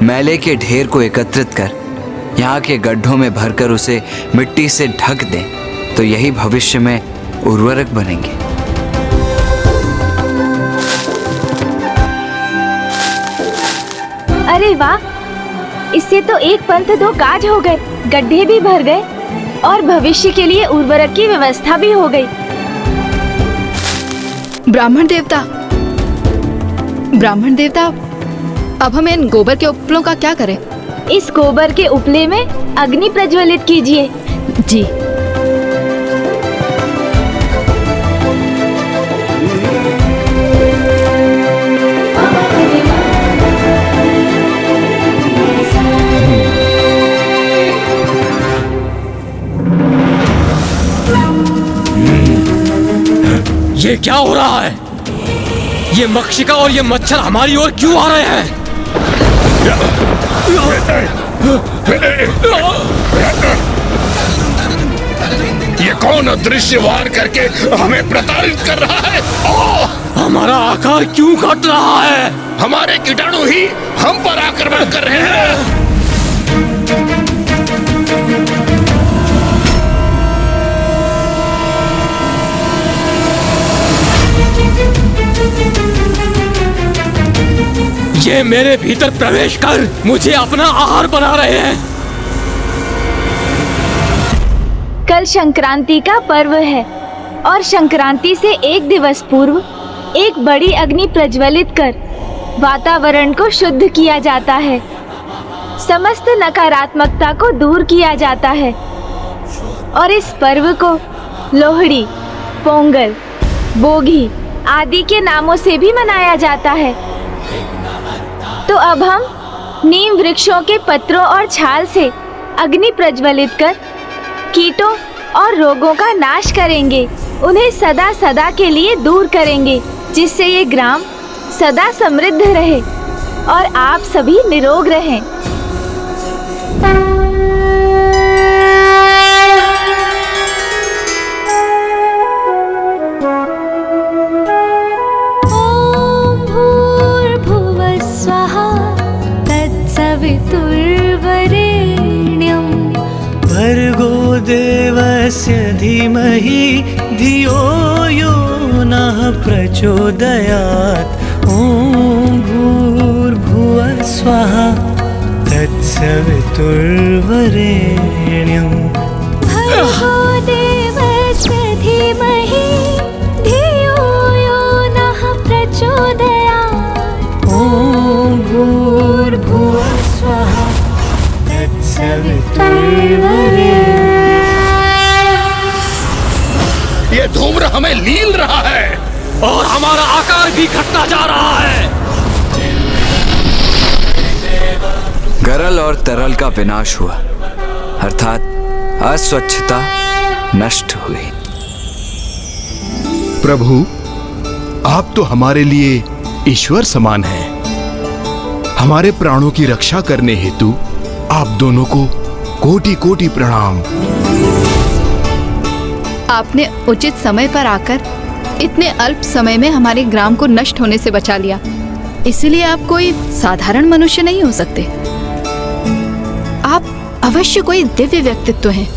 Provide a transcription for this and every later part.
मैले के ढेर को एकत्रित कर यहाँ के गड्ढों में भरकर उसे मिट्टी से ढक दें तो यही भविष्य में उर्वरक बनेंगे। अरे वाह, इससे तो एक पंथ दो काज हो गए, गड्ढे भी भर गए और भविष्य के लिए उर्वरक की व्यवस्था भी हो गई। ब्राह्मण देवता, अब हम इन गोबर के उपलों का क्या करें? इस गोबर के उपले में अग्नि प्रज्वलित कीजिए। जी। ये क्या हो रहा है? ये मक्षिका और ये मच्छर हमारी ओर क्यों आ रहे हैं? ये कौन अदृश्य वार करके हमें प्रताड़ित कर रहा है? हमारा आकार क्यों घट रहा है? हमारे कीटाणु ही हम पर आक्रमण कर रहे हैं। ये मेरे भीतर प्रवेश कर मुझे अपना आहार बना रहे हैं। कल संक्रांति का पर्व है और संक्रांति से एक दिवस पूर्व एक बड़ी अग्नि प्रज्वलित कर वातावरण को शुद्ध किया जाता है, समस्त नकारात्मकता को दूर किया जाता है और इस पर्व को लोहड़ी, पोंगल, बोगी आदि के नामों से भी मनाया जाता है। तो अब हम नीम वृक्षों के पत्रों और छाल से अग्नि प्रज्वलित कर कीटों और रोगों का नाश करेंगे, उन्हें सदा सदा के लिए दूर करेंगे, जिससे ये ग्राम सदा समृद्ध रहे और आप सभी निरोग रहें। देवस्य धीमहि धियो यो नः प्रचोदयात्। ॐ भूर्भुवः स्वः तत्सवितुर्वरेण्यम्। भर्गो देवस्य धीमहि धियो यो नः प्रचोदयात्। ॐ भूर्भुवः स्वः तत्सवितुर्वरेण्यम्। ये धूम्र हमें लील रहा है और हमारा आकार भी घटता जा रहा है। गरल और तरल का विनाश हुआ, अर्थात अस्वच्छता नष्ट हुई। प्रभु, आप तो हमारे लिए ईश्वर समान हैं। हमारे प्राणों की रक्षा करने हेतु आप दोनों को कोटि कोटि प्रणाम। आपने उचित समय पर आकर इतने अल्प समय में हमारे ग्राम को नष्ट होने से बचा लिया, इसलिए आप कोई साधारण मनुष्य नहीं हो सकते। आप अवश्य कोई दिव्य व्यक्तित्व हैं।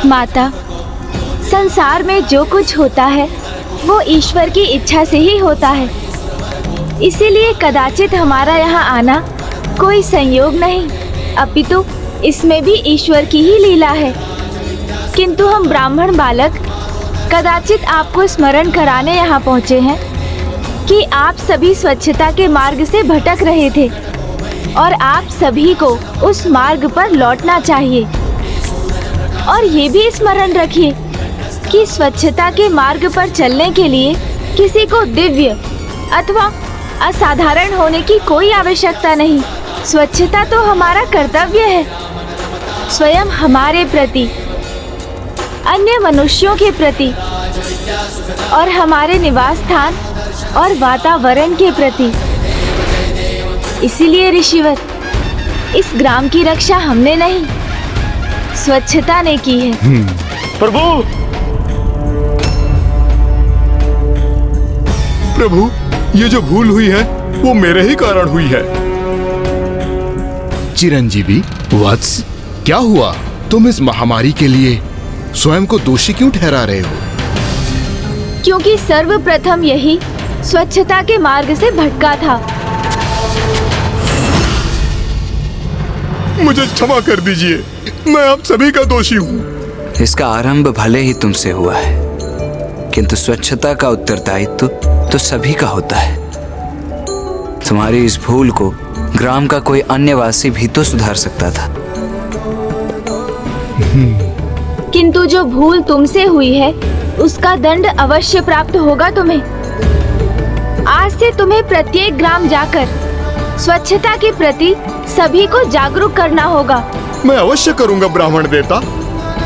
माता, संसार में जो कुछ होता है वो ईश्वर की इच्छा से ही होता है, इसीलिए कदाचित हमारा यहाँ आना कोई संयोग नहीं, अपितु इसमें भी ईश्वर की ही लीला है। किंतु हम ब्राह्मण बालक कदाचित आपको स्मरण कराने यहाँ पहुँचे हैं कि आप सभी स्वच्छता के मार्ग से भटक रहे थे और आप सभी को उस मार्ग पर लौटना चाहिए। और ये भी स्मरण रखिए कि स्वच्छता के मार्ग पर चलने के लिए किसी को दिव्य अथवा असाधारण होने की कोई आवश्यकता नहीं। स्वच्छता तो हमारा कर्तव्य है, स्वयं हमारे प्रति, अन्य मनुष्यों के प्रति और हमारे निवास स्थान और वातावरण के प्रति। इसीलिए ऋषिवर, इस ग्राम की रक्षा हमने नहीं, स्वच्छता ने की है। प्रभु, ये जो भूल हुई है वो मेरे ही कारण हुई है। चिरंजीवी वत्स, क्या हुआ? तुम इस महामारी के लिए स्वयं को दोषी क्यों ठहरा रहे हो? क्योंकि सर्वप्रथम यही स्वच्छता के मार्ग से भटका था। मुझे क्षमा कर दीजिए, मैं आप सभी का दोषी हूँ। इसका आरंभ भले ही तुमसे हुआ है, किंतु स्वच्छता का उत्तरदायित्व तो सभी का होता है। तुम्हारी इस भूल को ग्राम का कोई अन्य वासी भी तो सुधार सकता था। किंतु जो भूल तुमसे हुई है उसका दंड अवश्य प्राप्त होगा तुम्हें। आज से तुम्हें प्रत्येक ग्राम जाकर स्वच्छता के प्रति सभी को जागरूक करना होगा। मैं अवश्य करूंगा ब्राह्मण देवता,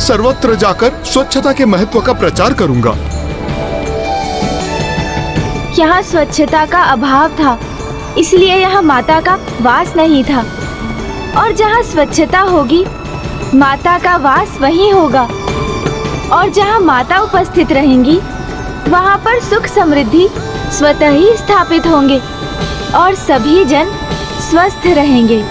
सर्वत्र जाकर स्वच्छता के महत्व का प्रचार करूंगा। यहाँ स्वच्छता का अभाव था, इसलिए यहाँ माता का वास नहीं था। और जहाँ स्वच्छता होगी, माता का वास वहीं होगा। और जहाँ माता उपस्थित रहेंगी, वहाँ पर सुख समृद्धि स्वतः ही स्थापित होंगे और सभी जन स्वस्थ रहेंगे।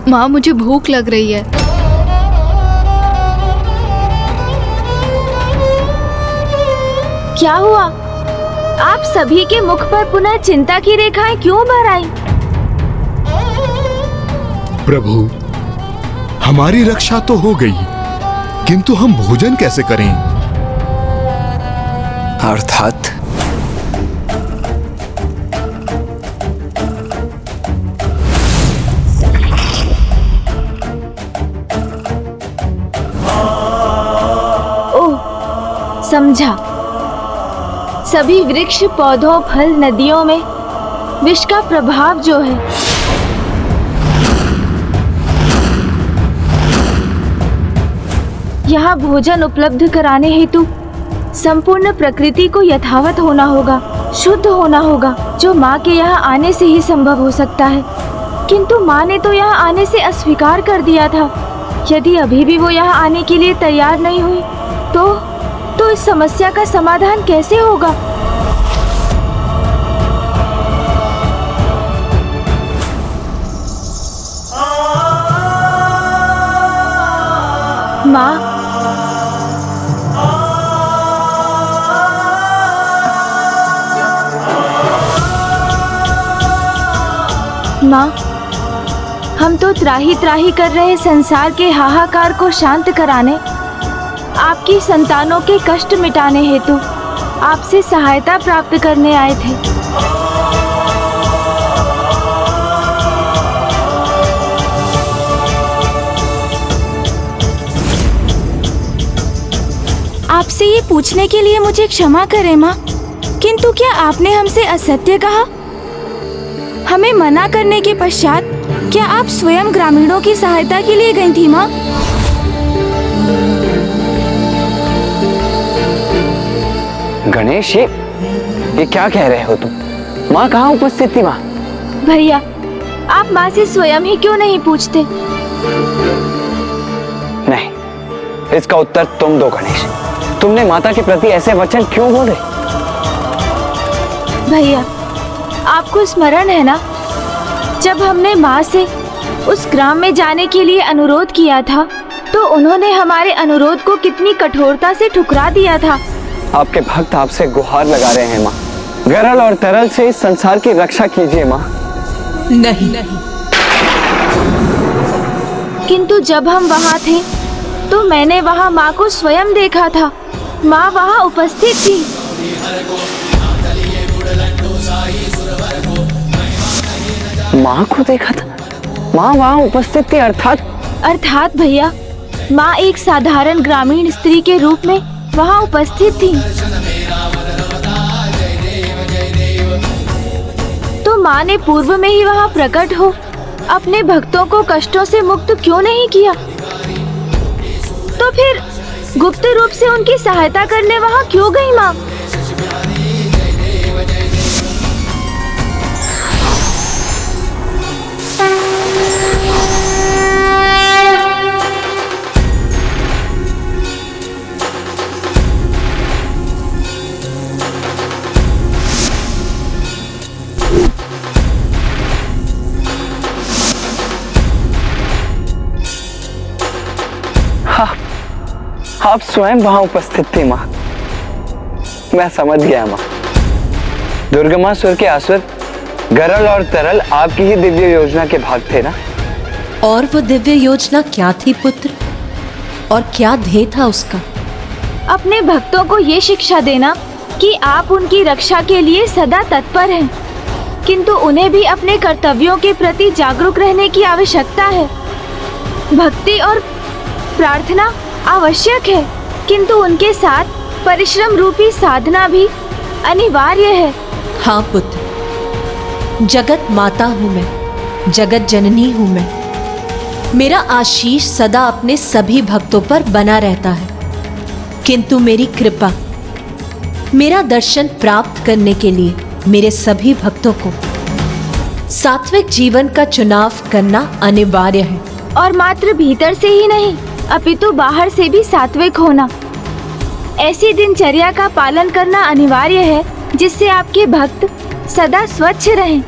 माँ, मुझे भूख लग रही है। क्या हुआ? आप सभी के मुख पर पुनः चिंता की रेखाएं क्यों भर आई? प्रभु, हमारी रक्षा तो हो गई, किंतु हम भोजन कैसे करें? अर्थात समझा। सभी वृक्ष, पौधों, फल, नदियों में विष का प्रभाव जो है, यहाँ भोजन उपलब्ध कराने हेतु संपूर्ण प्रकृति को यथावत होना होगा, शुद्ध होना होगा, जो माँ के यहाँ आने से ही संभव हो सकता है। किंतु माँ ने तो यहाँ आने से अस्वीकार कर दिया था। यदि अभी भी वो यहाँ आने के लिए तैयार नहीं हुई तो इस समस्या का समाधान कैसे होगा? माँ, हम तो त्राही त्राही कर रहे संसार के हाहाकार को शांत कराने, आपकी संतानों के कष्ट मिटाने हेतु आपसे सहायता प्राप्त करने आए थे। आपसे ये पूछने के लिए मुझे क्षमा करें माँ, किंतु क्या आपने हमसे असत्य कहा? हमें मना करने के पश्चात क्या आप स्वयं ग्रामीणों की सहायता के लिए गई थी माँ? गणेश, ये क्या कह रहे हो तुम? माँ कहाँ उपस्थित थी? माँ भैया, आप माँ से स्वयं ही क्यों नहीं पूछते? नहीं, इसका उत्तर तुम दो गणेश। तुमने माता के प्रति ऐसे वचन क्यों बोले? भैया, आपको स्मरण है ना, जब हमने माँ से उस ग्राम में जाने के लिए अनुरोध किया था, तो उन्होंने हमारे अनुरोध को कितनी कठोरता से ठुकरा दिया था। आपके भक्त आपसे गुहार लगा रहे हैं माँ, गरल और तरल से इस संसार की रक्षा कीजिए माँ। नहीं, किंतु जब हम वहाँ थे तो मैंने वहाँ माँ को स्वयं देखा था। माँ वहाँ उपस्थित थी। माँ को देखा था? माँ वहाँ उपस्थित थी अर्थात भैया, माँ एक साधारण ग्रामीण स्त्री के रूप में वहाँ उपस्थित थी। तो माँ ने पूर्व में ही वहाँ प्रकट हो अपने भक्तों को कष्टों से मुक्त क्यों नहीं किया? तो फिर गुप्त रूप से उनकी सहायता करने वहाँ क्यों गई माँ? आप स्वयं वहां उपस्थित थी माँ। मैं समझ गया माँ। दुर्गमासुर के असुर गरल और तरल आपकी ही दिव्य योजना के भाग थे ना? और वो दिव्य योजना क्या थी पुत्र, और क्या ध्येय था उसका? अपने भक्तों को ये शिक्षा देना कि आप उनकी रक्षा के लिए सदा तत्पर हैं, किंतु उन्हें भी अपने कर्तव्यों के प्रति जागरूक रहने की आवश्यकता है। भक्ति और प्रार्थना आवश्यक है, किंतु उनके साथ परिश्रम रूपी साधना भी अनिवार्य है। हाँ पुत्र, जगत माता हूँ मैं, जगत जननी हूँ मैं। मेरा आशीष सदा अपने सभी भक्तों पर बना रहता है, किंतु मेरी कृपा, मेरा दर्शन प्राप्त करने के लिए मेरे सभी भक्तों को सात्विक जीवन का चुनाव करना अनिवार्य है। और मात्र भीतर से ही नहीं, अपितु बाहर से भी सात्विक होना। ऐसी दिनचर्या का पालन करना अनिवार्य है जिससे आपके भक्त सदा स्वच्छ रहें।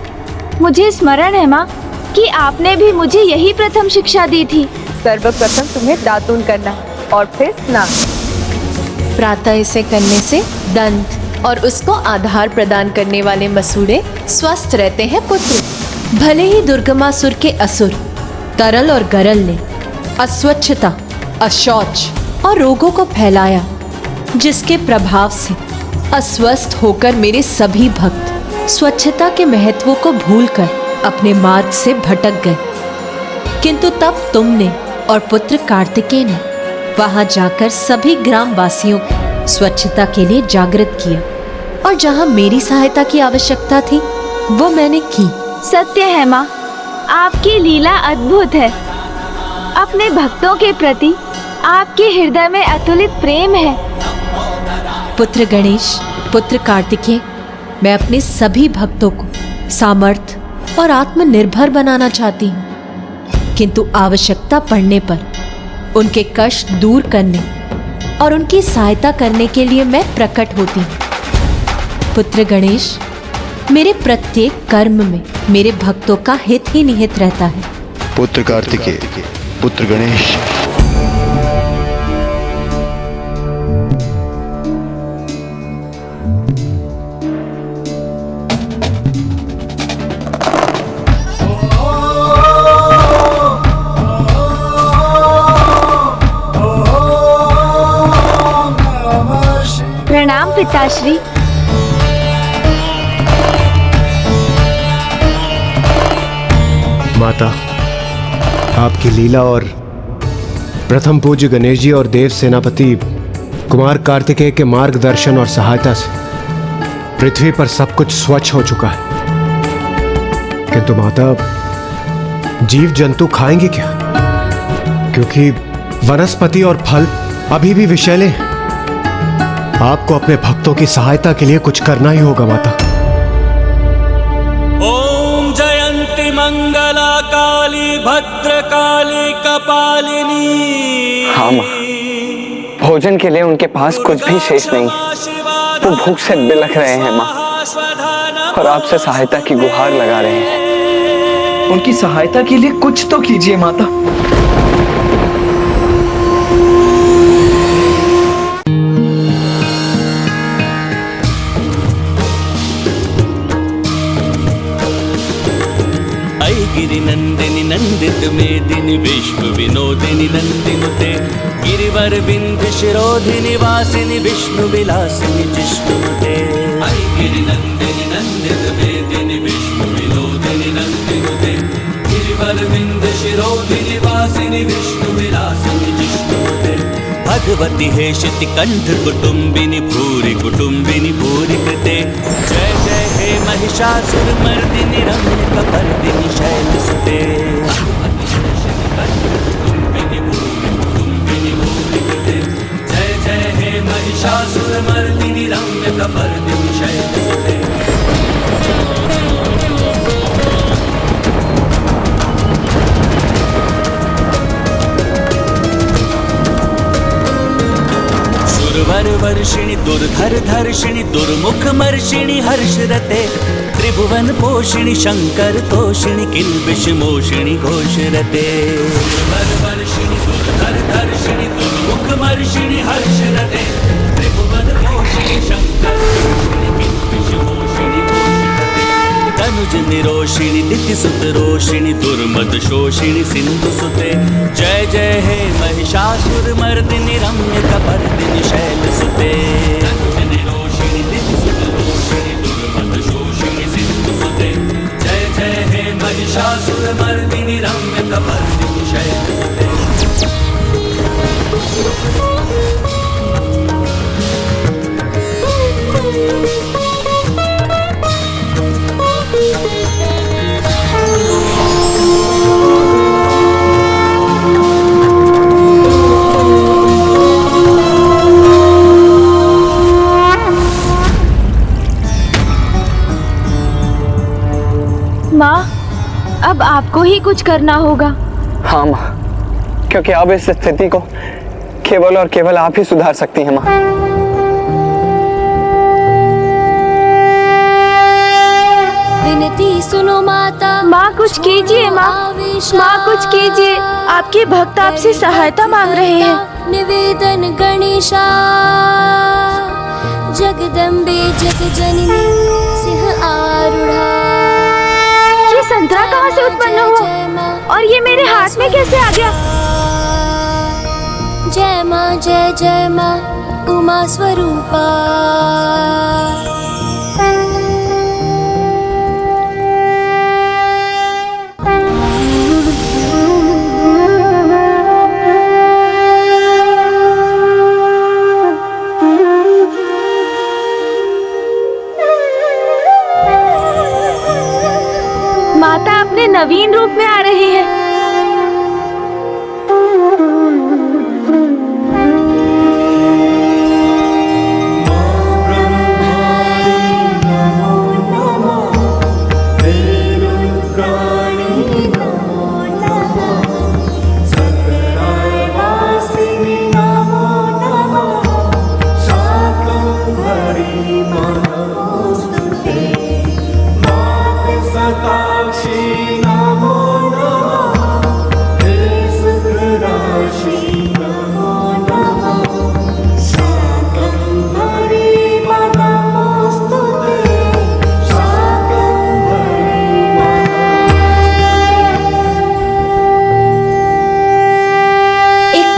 मुझे स्मरण है माँ कि आपने भी मुझे यही प्रथम शिक्षा दी थी। सर्वप्रथम तुम्हें दातून करना और फिर स्नान। प्रातः इसे करने से दंत और उसको आधार प्रदान करने वाले मसूड़े स्वस्थ रहते हैं पुत्र। भले ही दुर्गमासुर के असुर तरल और गरल ने अस्वच्छता, अशौच और रोगों को फैलाया, जिसके प्रभाव से अस्वस्थ होकर मेरे सभी भक्त स्वच्छता के महत्व को भूलकर अपने मार्ग से भटक गए। किंतु तब तुमने और पुत्र कार्तिकेय ने वहां जाकर सभी ग्राम वासियों को स्वच्छता के लिए जागृत किया, और जहां मेरी सहायता की आवश्यकता थी वो मैंने की। सत्य है माँ, आपकी लीला अद्भुत है। अपने भक्तों के प्रति आपके हृदय में अतुलित प्रेम है। पुत्र गणेश, पुत्र कार्तिकेय, मैं अपने सभी भक्तों को सामर्थ्य और आत्मनिर्भर बनाना चाहती हूँ, किंतु आवश्यकता पड़ने पर उनके कष्ट दूर करने और उनकी सहायता करने के लिए मैं प्रकट होती हूँ। पुत्र गणेश, मेरे प्रत्येक कर्म में मेरे भक्तों का हित ही निहित रहता है। पुत्र कार्तिकेय, पुत्र गणेश, प्रणाम पिताश्री। माता, आपकी लीला और प्रथम पूज्य गणेश जी और देव सेनापति कुमार कार्तिकेय के मार्गदर्शन और सहायता से पृथ्वी पर सब कुछ स्वच्छ हो चुका है। किंतु माता, जीव जंतु खाएंगे क्या? क्योंकि वनस्पति और फल अभी भी विषैले हैं। आपको अपने भक्तों की सहायता के लिए कुछ करना ही होगा माता। ओम जयंती मंगला काली भद्रकाली कपालिनी। हाँ माँ, भोजन के लिए उनके पास कुछ भी शेष नहीं। वो भूख से बिलख रहे हैं माँ, और आपसे सहायता की गुहार लगा रहे हैं। उनकी सहायता के लिए कुछ तो कीजिए माता। गिरिनंदिनी नंदित मेदिनी विश्व विनोदिनी नंदिनुते गिरिवर विंध्य शिरोधिनी वासिनी विष्णु विलासिनी जिष्णुते। गिरिनंदिनी नंदित मेदिनी विश्व विनोदिनी नंदिनुते गिरिवर विंध्य शिरोधिनी वासिनी विष्णु विलासिनी जिष्णुते। भगवती हेशति कंठ कुटुंबिनी भूरि कृते। जय जय हे महिषासुरमर्दिनि रम्यकपर्दिनि शैलसुते जय जय हे महिषासुरमर्दिनि रम्यकपर्दिनि शैलसुते। सुरवर वर्षिणि दुर्धर धर्षिणि दुर्मुख मर्षिणि हर्षरते त्रिभुवन पोषिणि शंकर तोषिणि किल्बिष मोषिणि घोषरते। सुरवर वर्षिणि दुर्धर धर्षिणि दुर्मुख मर्षिणि हर्षरते त्रिभुवन पोषिणि शंकर तोषिणि किल्बिष मोषिणि घोषरते। तनुज निरोषिणि दितिसुत रोषिणि दुर्मद शोषिणि सिंधुसुते जय जय हे महिषासुरमर्दिनि रम्यकपर्दिनि शैलसुते। तनुज निरोषिणि दितिसुत रोषिणि दुर्मद शोषिणि सिंधुसुते जय जय हे महिषासुरमर्दिनि रम्यकपर्दिनि शैलसुते। माँ, अब आपको ही कुछ करना होगा। हाँ माँ, क्योंकि अब इस स्थिति को केवल और केवल आप ही सुधार सकती हैं माँ। विनती सुनो माता। माँ कुछ कीजिए माँ, माँ कुछ कीजिए। आपके भक्त आपसे सहायता मांग रहे हैं। निवेदन गणेशा जगदम्बे जगजननी सिंह आरूढ़ा। ये संतरा कहाँ से उत्पन्न हुआ और ये मेरे हाथ में कैसे आ गया? जय माँ जय जय माँ उमा स्वरूपा। माता अपने नवीन रूप में आ रही है।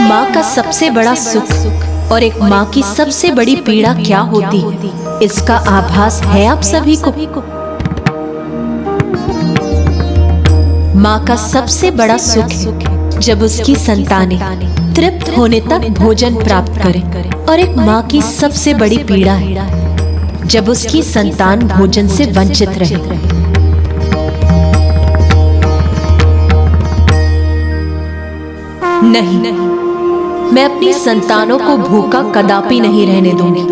माँ का सबसे बड़ा सुख और एक माँ की सबसे बड़ी पीड़ा क्या होती, इसका आभास है आप सभी को। माँ का सबसे बड़ा सुख है जब उसकी संतानें तृप्त होने तक भोजन प्राप्त करें, और एक माँ की सबसे बड़ी पीड़ा है जब उसकी संतान भोजन से वंचित रहे। नहीं, मैं अपनी संतानों को भूखा कदापि नहीं रहने दूंगी।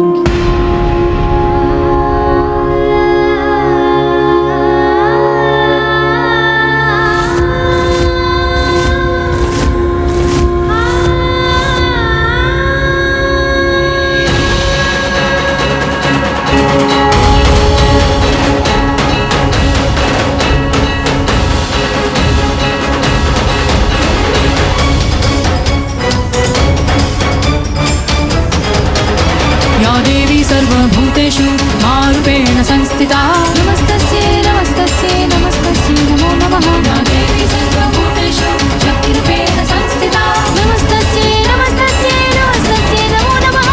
सर्वभूतेषु मारूपेण संस्थिता। नमस्तस्यै नमस्तस्यै नमस्तस्यै नमो नमः। या देवी सर्वभूतेषु शक्तिरूपेण संस्थिता। नमस्तस्यै नमस्तस्यै नमस्तस्यै नमो नमः।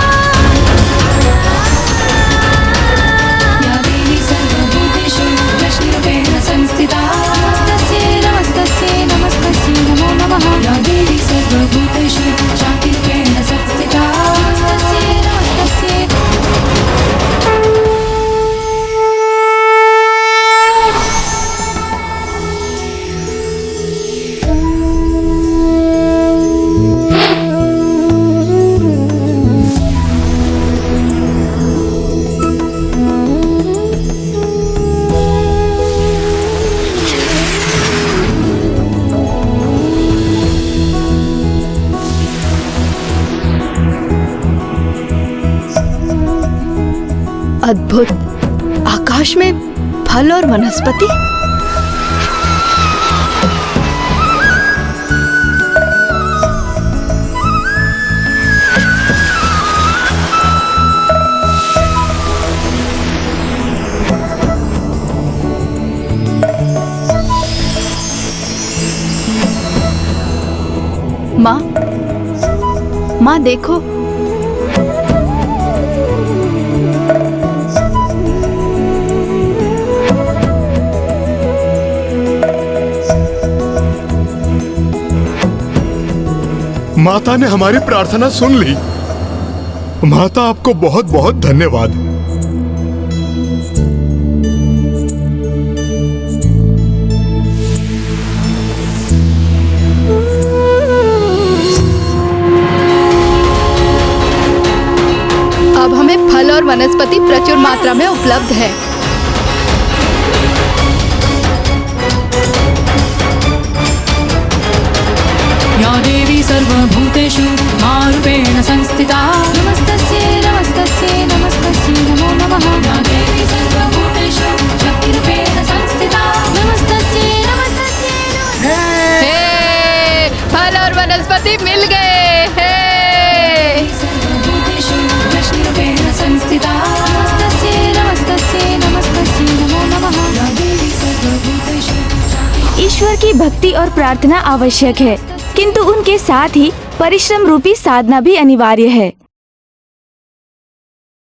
या देवी सर्वभूतेषु लक्ष्मीरूपेण संस्थिता। नमस्तस्यै नमस्तस्यै नमस्तस्यै नमो नमः। या देवी सर्वभूतेषु शान्तिरूपेण संस्थिता। नमस्तस्यै नमस्तस्यै अद्भुत। आकाश में फल और वनस्पति। माँ देखो, माता ने हमारी प्रार्थना सुन ली। माता, आपको बहुत बहुत धन्यवाद। अब हमें फल और वनस्पति प्रचुर मात्रा में उपलब्ध है। या देवी सर्वभूतेषु मारूपेण संस्थिता नमस्तस्यै नमस्तस्यै नमस्तस्यै नमो नमः। या देवी सर्वभूतेषु शक्तिरूपेण संस्थिता नमस्तस्यै नमस्तस्यै नमस्तस्यै। हे, फल और वनस्पति मिल गए। हे, सर्वभूतेषु लक्ष्मीरूपेण संस्थिता नमस्तस्यै नमस्तस्यै नमस्तस्यै नमो नमः। या देवी सर्वभूतेषु। ईश्वर की भक्ति और प्रार्थना आवश्यक है, किंतु उनके साथ ही परिश्रम रूपी साधना भी अनिवार्य है।